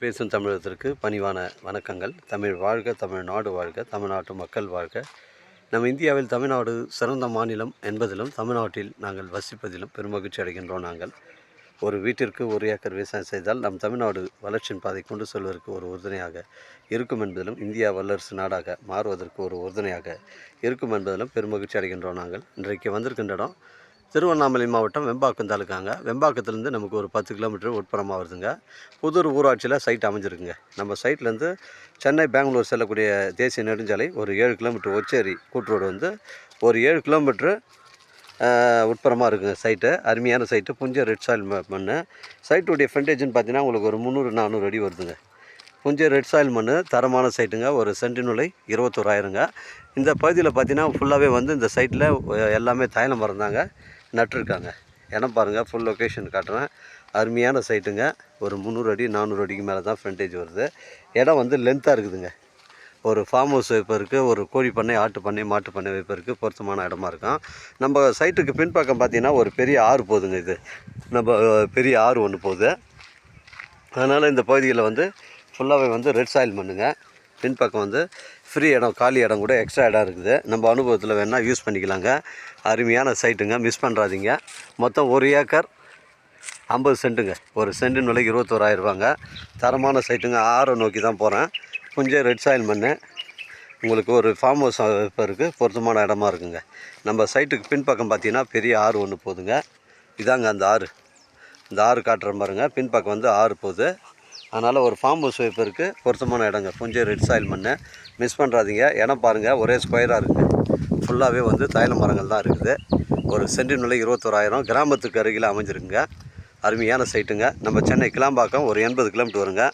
பேசும் தமிழகத்திற்கு பணிவான வணக்கங்கள். தமிழ் வாழ்க, தமிழ்நாடு வாழ்க, தமிழ்நாட்டு மக்கள் வாழ்க. நம்ம இந்தியாவில் தமிழ்நாடு சிறந்த மாநிலம் என்பதிலும் தமிழ்நாட்டில் நாங்கள் வசிப்பதிலும் பெருமகிழ்ச்சி அடைகின்றோம். நாங்கள் ஒரு வீட்டிற்கு 1 ஏக்கர் விவசாயம் செய்தால் நம் தமிழ்நாடு வளர்ச்சியின் பாதை கொண்டு செல்வதற்கு ஒரு உறுதுணையாக இருக்கும் என்பதிலும், இந்தியா வல்லரசு நாடாக மாறுவதற்கு ஒரு உறுதுணையாக இருக்கும் என்பதிலும் பெருமகிழ்ச்சி அடைகின்றோம். நாங்கள் இன்றைக்கு வந்திருக்கின்ற இடம் திருவண்ணாமலை மாவட்டம் வெம்பாக்கம் தாலுக்காங்க. வெம்பாக்கத்துலேருந்து நமக்கு ஒரு 10 கிலோமீட்டர் உட்புறமாக வருதுங்க. புதூர் ஊராட்சியில் சைட் அமைஞ்சிருக்குங்க. நம்ம சைட்லேருந்து சென்னை பெங்களூர் செல்லக்கூடிய தேசிய நெடுஞ்சாலை ஒரு 7 கிலோமீட்டர், ஒச்சேரி கூட்டுரோடு வந்து ஒரு 7 கிலோமீட்ரு உட்புறமாக இருக்குங்க சைட்டு. அருமையான சைட்டு, புஞ்சை ரெட் சாயில் மண். சைட்டுடைய ஃப்ரண்டேஜ்னு பார்த்தீங்கன்னா உங்களுக்கு ஒரு 300-400 அடி வருதுங்க. புஞ்சை ரெட் சாயில் மண், தரமான சைட்டுங்க. ஒரு சென்டின் விலை 21,000ங்க. இந்த பகுதியில் பார்த்தீங்கன்னா ஃபுல்லாகவே வந்து இந்த சைட்டில் எல்லாமே தைல மரம் தாங்க நட்டுருக்காங்க. இடம் பாருங்கள், ஃபுல் லொக்கேஷன் காட்டுறேன். அருமையான சைட்டுங்க. ஒரு 300 அடி 400 அடிக்கு மேலே தான் ஃப்ரண்டேஜ் வருது. இடம் வந்து லென்த்தாக இருக்குதுங்க. ஒரு ஃபார்ம் ஹவுஸ் வைப்பதற்கு, ஒரு கோழி பண்ணை, ஆட்டு பண்ணை, மாட்டு பண்ணை வைப்பதற்கு பொருத்தமான இடமா இருக்கும். நம்ம சைட்டுக்கு பின்பக்கம் பார்த்திங்கன்னா ஒரு பெரிய ஆறு போகுதுங்க. இது நம்ம பெரிய ஆறு ஒன்று போகுது. அதனால் இந்த பகுதியில் வந்து ஃபுல்லாகவே வந்து ரெட் சாயில் மண்ணுங்க. பின்பக்கம் வந்து ஃப்ரீ இடம், காலி இடம் கூட எக்ஸ்ட்ரா இடம் இருக்குது. நம்ம அனுபவத்தில் வேணால் யூஸ் பண்ணிக்கலாங்க. அருமையான சைட்டுங்க, மிஸ் பண்ணுறாதீங்க. மொத்தம் 1 ஏக்கர் 50 சென்ட்டுங்க. ஒரு சென்டின் விலை 21,000 தரமான சைட்டுங்க. ஆறை நோக்கி தான் போகிறேன். புஞ்சை ரெட் சாயில் மண். உங்களுக்கு ஒரு ஃபார்ம் ஹவுஸ் வைப்பதற்கு பொருத்தமான இடமா இருக்குங்க. நம்ம சைட்டுக்கு பின்பக்கம் பார்த்தீங்கன்னா பெரிய ஆறு ஒன்று போகுதுங்க. இதாங்க அந்த ஆறு. இந்த ஆறு காட்டுற பாருங்க. பின்பக்கம் வந்து ஆறு போகுது. அதனால் ஒரு ஃபார்ம் ஹவுஸ் வைப்பதற்கு பொருத்தமான இடங்க. புஞ்சை ரெட் சாயில் மண். மிஸ் பண்ணுறாதீங்க. இடம் பாருங்கள், ஒரே ஸ்கொயராக இருக்குது. ஃபுல்லாகவே வந்து தைல மரங்கள் தான் இருக்குது. ஒரு சென்டின் விலை 21,000. கிராமத்துக்கு அருகில் அமைஞ்சிருக்குங்க. அருமையான சைட்டுங்க. நம்ம சென்னை கிளாம்பாக்கம் ஒரு 80 கிலோமீட்டர் வருங்க.